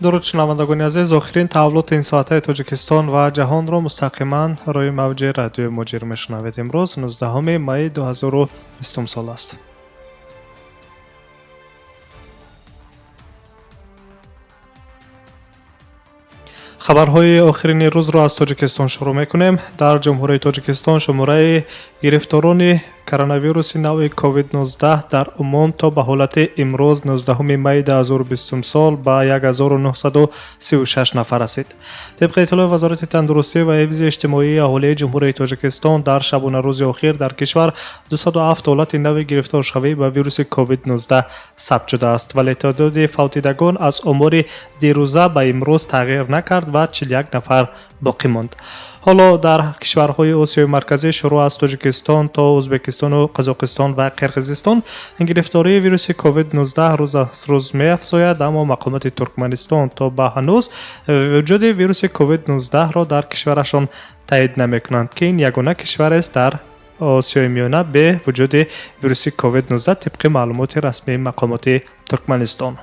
дуруд шунавандагони азиз, охирин таҳаввулоти ин соатаи Тоҷикистон ва ҷаҳонро мустақиман рӯи мавҷи радиои Муҷир мешунавед. Имрӯз 19 майи 2020 сол аст. хабарҳои охирини рӯзро аз Тоҷикистон шурӯъ мекунем. Дар ҷумҳурияи Тоҷикистон шумораи гирифторони коронавируси навъи COVID-19 дар умум то ба ҳолати имрӯз 19 майи 2020 сол ба 1936 нафар расид. Тибқи иттилои Вазорати тандурустӣ ва ҳифзи иҷтимоии аҳолии ҷумҳурияи Тоҷикистон, дар шабонарӯзи охир дар кишвар 207 ҳолати нави гирифторшавӣ ба вируси COVID-19 сабт шудааст, вале таъдоди фавтидагон аз омори дирӯза ба имрӯз тағйир накард ва 41 нафар боқӣ монд. ҳоло дар кишварҳои Осиёи марказӣ шуруъ аз Тоҷикистон то Ӯзбекистону Қозоқистон ва Қирғизистон гирифтории вируси COVID-19 рӯз аз рӯз меафзояд, аммо мақомоти Туркманистон то ба ҳанӯз вуҷуди вируси COVID-19-ро дар кишварашон таъид намекунанд, ки ин ягона кишварест дар Осиёи миёна бе вуҷуди вируси COVID-19 тибқи маълумоти расмии мақомоти Туркманистон.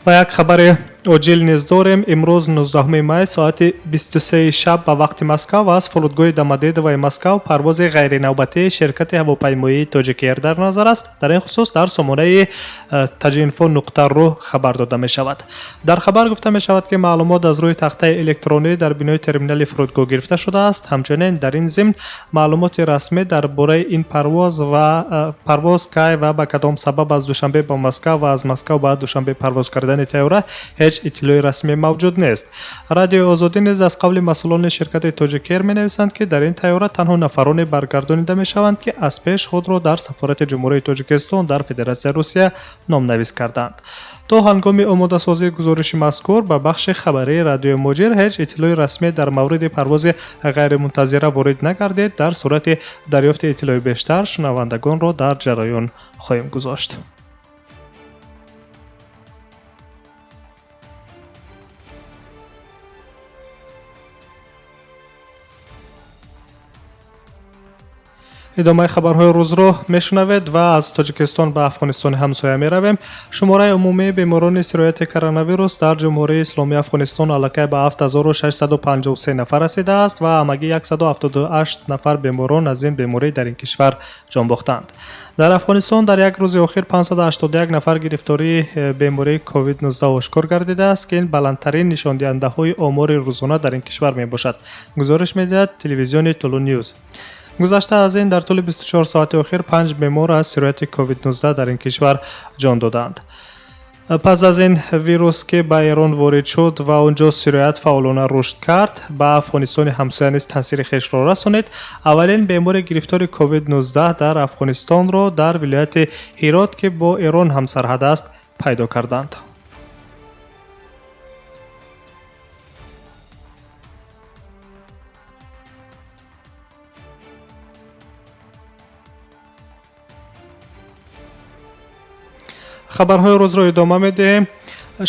ва як хабари оҷил низ дорем. Имрӯз 19 май соати 23 шаб ба вақти Москав аз фурудгоҳи Домодедовои Москав парвози ғайринавбатии ширкати ҳавопаймоии Тоҷикер дар назар аст. Дар ин хусус дар сомонаи tajinfo.ru хабар дода мешавад. Дар хабар гуфта мешавад, ки маълумот аз рӯи тахтаи электронӣ дар бинои терминали фурудгоҳ гирифта шудааст. Ҳамчунин дар ин зимн маълумоти расмӣ дар бораи ин парвоз кай ва ба кадом сабаб аз Душанбе ба Москав ва аз Москав ба Душанбе парвоз кардани тайёра ҳеҷ иттилои расмӣ мавҷуд нест. Радиои Озодӣ низ аз қавли масъулони ширкати Тоҷикер менависанд, ки дар ин тайёра танҳо нафароне баргардонида мешаванд, ки аз пеш худро дар сафорати ҷумҳурияи Тоҷикистон дар Федератсияи Русия номнавис карданд. то ҳангоми омодасозии гузориши мазкур ба бахши хабарии радиои Муҷир ҳеҷ иттилои расмӣ дар мавриди парвози ғайримунтазира ворид накардид. Дар сурати дарёфти иттилои бештар шунавандагонро дар ҷараён хоҳем гузошт. идомаи хабарҳои рӯзро мешунавед ва аз Тоҷикистон ба Афғонистони ҳамсоя меравем. Шумораи умумии беморони сирояти коронавирус дар ҷумҳурии исломии Афғонистон аллакай ба 7653 нафар расидааст ва ҳамагӣ 178 нафар беморон аз ин беморӣ дар ин кишвар ҷон бохтанд. дар Афғонистон дар як рӯзи охир 581 нафар гирифтории бемории COVID-19 ошкор гардидааст, ки ин баландтарин нишондиҳандаҳои омори рӯзона дар ин кишвар мебошад. гузориш медиҳад телевизиони Тулу Ньюз. гузашта аз ин дар тӯли 24 соати охир 5 бемор аз сирояти COVID-19 дар ин кишвар ҷон доданд. пас аз ин вирус, ки ба Эрон ворид шуд ва онҷо сироят фаъолона рушд кард, ба Афғонистони ҳамсоя низ таъсири хешро расонид. аввалин бемори гирифтори COVID-19 дар Афғонистонро дар вилояти Ҳирот, ки бо Эрон ҳамсарҳад аст, пайдо карданд. хабарҳои рӯзро идома медиҳем.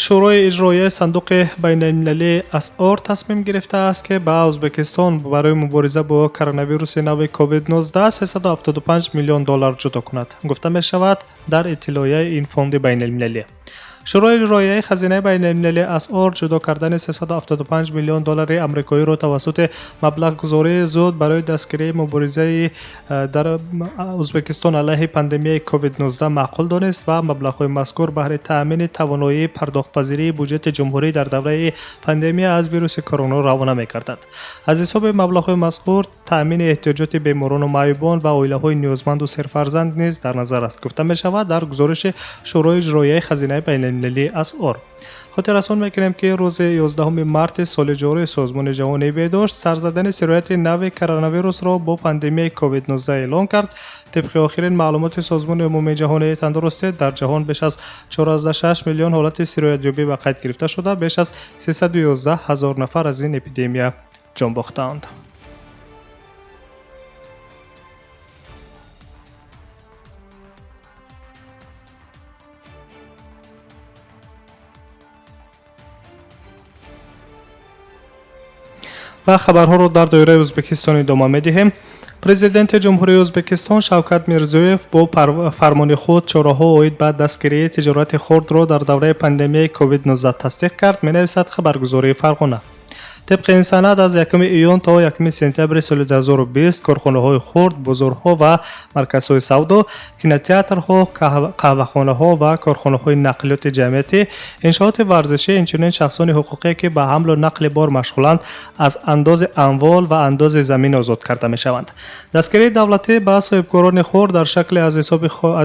шӯрои иҷроияи сандуқи байналмилалии асъор тасмим гирифтааст, ки ба Ӯзбекистон барои мубориза бо коронавируси нави COVID-19 $375 миллион ҷудо кунад, гуфта мешавад дар иттилоияи ин фонди байналмилалӣ. шӯрои иҷроияи хазинаи байналмилалии асъор ҷудо кардани $375 миллион амрикоиро тавассути маблағгузории зуд барои дастгирии муборизаи дар Ӯзбекистон алайҳи пандемияи COVID-19 маъқул донист ва маблағҳои мазкур баҳри таъмини тавоноии пардохтпазирии буҷети ҷумҳурӣ дар давраи пандемия аз вируси корона равона мекардад. аз ҳисоби маблағҳои мазкур таъмини эҳтиёҷоти беморону маъюбон ва оилаҳои ниёзманду серфарзанд низ дар назар аст, гуфта мешавад дар гузориши шӯрои иҷроияи хазинаи байналмилалии асъор. хотиррасон мекунем, ки рӯзи 11 марти соли ҷорӣ Созмони ҷаҳонии беҳдошт сарзадани сирояти нави коронавирусро бо пандемияи COVID-19 эълон кард. тибқи охирин маълумоти Созмони умумии ҷаҳонии тандурустӣ, дар ҷаҳон беш аз 4,6 миллион ҳолати сироятёбӣ ба қайд гирифта шуда, беш аз 311 ҳазор нафар аз ин эпидемия ҷон бохтаанд. و خبرها را در دایره ازبکستان ادامه می‌دهیم. президенти ҷумҳурии ӯзбекистон шавкат мирзиёев бо фармони худ чораҳо оид ба дастгирии тиҷорати хурдро дар давраи пандемияи covid-19 тасдиқ кард, менависад хабаргузории Фарғона. طبق این سند از 1 ایون تا 1 سپتامبر سال 2020 کارخانه‌های خرد، بازارها و مرکزهای سودا، کینوتئاترها، قهوه‌خانه‌ها و کارخانه‌های نقلیات جمعیتی، انشاءات ورزشی، اینچنین شخصان حقوقی که به حمل و نقل بار مشغولند از انداز اموال و انداز زمین آزاد کرده می‌شوند. دستگیری دولتی به صاحبکاران خرد در شکل از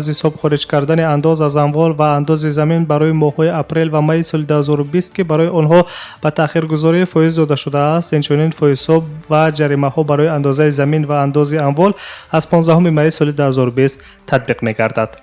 حساب خارج کردن انداز از اموال و انداز زمین برای ماه‌های اپریل و می سال 2020 که برای آنها به تأخیرگذاری فایز داده شده است، اینچنین فایزها و جریمه ها برای اندازه زمین و اندازه اموال از 15 می سال 2020 تطبیق می‌گردد.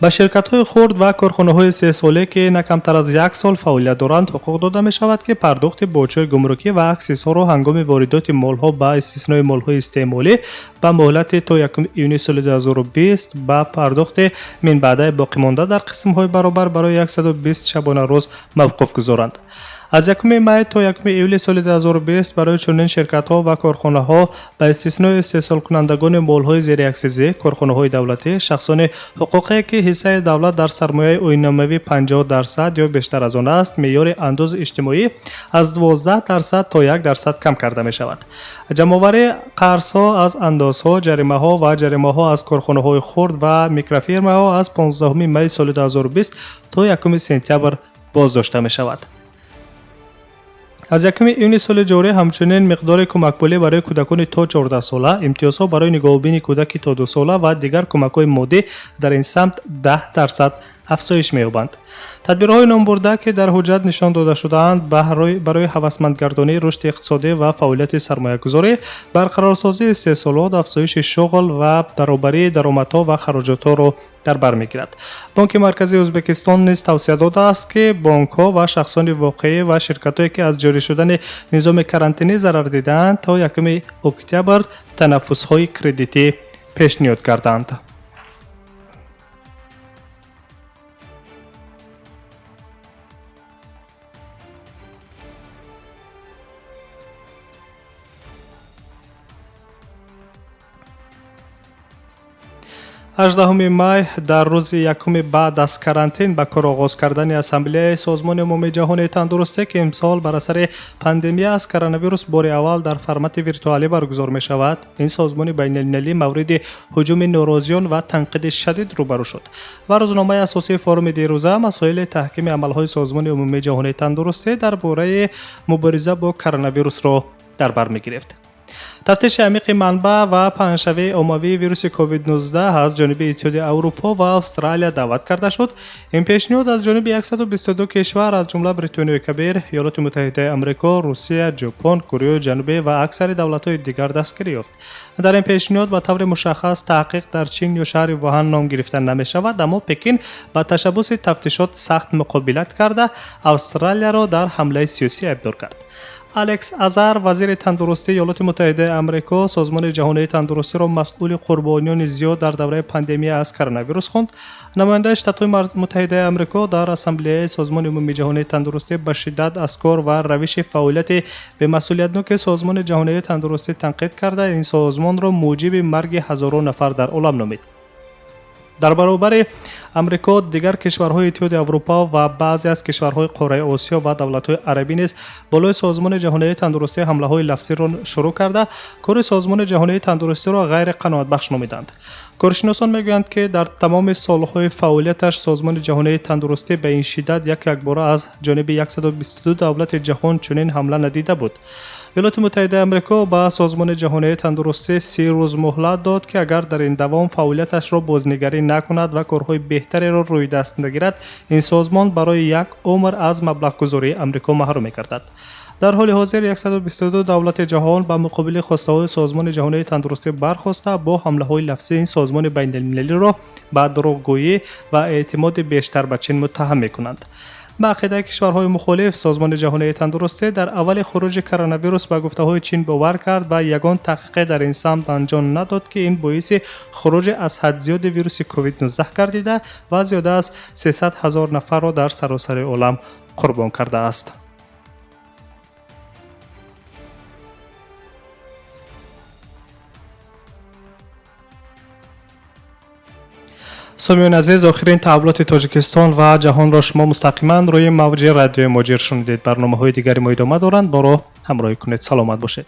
به شرکت‌های خرد و کارخانه‌های 3 ساله که نه کمتر از 1 سال فعالیت دارند حقوق داده می‌شود که پرداخت بودجه گمرکی و اکسس‌ها را هنگام واردات مال‌ها با استثنای مال‌های استعمالی به مهلت تا 1 یونیو سال 2020 با پرداخت من بعد باقی مانده در قسم‌های برابر برای 120 شبانه روز موقوف گذارند. از 1 می تا 1 ایولی سال 2020 برای چنین شرکت‌ها و کارخانه‌ها به استثنای استحصال کنندگان مال‌های زیر اکسیزی، کارخانه‌های دولتی، شخصان حقوقی که حصه دولت در سرمایه عین‌نموی 50% یا بیشتر از آن است، معیار انداز اجتماعی از 12% تا 1% کم کرده می‌شود. جمع‌آوری قرض‌ها از اندازها، جریمه‌ها و جریمه‌ها از کارخانه‌های خرد و میکروفرم‌ها از 15 می سال 2020 تا 1 سپتامبر بازداشته می‌شود. از 1 یونیو سال جاری همچنین مقدار کمک‌پولی برای کودکان تا 14 ساله، امتیازها برای نگاهبین کودک تا 2 ساله و دیگر کمک‌های مادی در این سمت 10% افزایش می‌یابند. تدبیرهای نامبرده که در حجت نشان داده شده‌اند برای هوسمندگردانی رشد اقتصادی و فعالیت سرمایه‌گذاری، برقرارسازی استحصالات، افزایش شغل و برابری درآمدها و خراجات‌ها را در بر می‌گیرد. بانک مرکزی ازبکستان نیز توصیه داده است که بانک‌ها و شخصان واقعی و شرکت‌هایی که از جاری شدن نظام کرانتینی ضرر دیدند تا 1 اکتبر تنفس‌های کردیتی پیشنهاد کردند. هجدهم می در روز 1 بعد از کرانتین به کار آغاز کردن اسامبله سازمان عمومی جهانی تندرستی که امسال بر اثر پاندمی از کرونا ویروس بار اول در فرمت ویرتوالی برگزار می شود، این سازمان بین المللی مورد هجوم ناراضیان و تنقید شدید روبرو شد و روزنامه اساسی فورم دیروزه مسائل تحکیم عملهای سازمان عمومی جهانی تندرستی درباره مبارزه با کرونا ویروس را در بر می گرفت. تفتیش عمیق منبع و پنجشنبه عمومی ویروس کووید 19 از جانب اتحادیه اروپا و استرالیا دعوت کرده شد. این پیشنهاد از جانب 122 کشور از جمله بریتانیای کبیر، ایالات متحده آمریکا، روسیه، ژاپن، کره جنوبی و اکثر دولت‌های دیگر دستگیری یافت. در این پیشنهاد به طور مشخص تحقیق در چین یا شهر ووهان نام گرفته نمی‌شود، اما پکین با تشبث تفتیشات سخت مقابلت کرده استرالیا را در حمله سیاسی ابدار کرد. الکس آزار وزیر تندرستی ایالات متحده آمریکا سازمان جهانی تندرستی را مسئول قربانیان زیاد در دوره پاندمی از کرونا ویروس خواند. نماینده شتات‌های متحده آمریکا در اسامبله سازمان عمومی جهانی تندرستی به شدت از کار و روش فعالیت به مسئولیتناک سازمان جهانی تندرستی تنقید کرده این سازمان را موجب مرگ هزاران نفر در عالم نامید. در برابر امریکا، دیگر کشورهای اتحادیه اروپا و بعضی از کشورهای قاره آسیا و دولت‌های عربی نیز بالای سازمان جهانی تندرستی حمله‌های لفظی را شروع کرده کار سازمان جهانی تندرستی را غیر قناعت بخش نامیدند. کارشناسان میگویند که در تمام سالهای فعالیتش سازمان جهانی تندرستی به این شدت یکباره از جانب 122 دولت جهان چنین حمله ندیده بود. ایالات متحده آمریکا با سازمان جهانی تندرستی 3 روز مهلت داد که اگر در این دوام فعالیتش را بازنگری نکند و کارهای بهتری را روی دست نگیرد، این سازمان برای 1 عمر از مبلغ گذاری آمریکا محروم می‌گردد. در حال حاضر 122 دولت جهان به مقابل خواسته‌های سازمان جهانی تندرستی برخاسته با حمله‌های لفظی این سازمان بین‌المللی را به دروغگویی و اعتماد بیشتر به چین متهم می‌کنند. به عقیده کشورهای مخالف، سازمان جهانی تندرستی در اول خروج کرونا ویروس به گفته‌های چین باور کرد و یگان تحقیق در این سمت انجام نداد که این باعث خروج از حد زیاد ویروس کووید 19 گردیده و زیاده از 300,000 نفر را در سراسر عالم قربان کرده است. سامیعان عزیز، آخرین تحولات تاجیکستان و جهان را شما مستقیما روی موج رادیو مجیر شنیدید. برنامه‌های دیگری ما ادامه دارند. با ما همراهی کنید. سلامت باشید.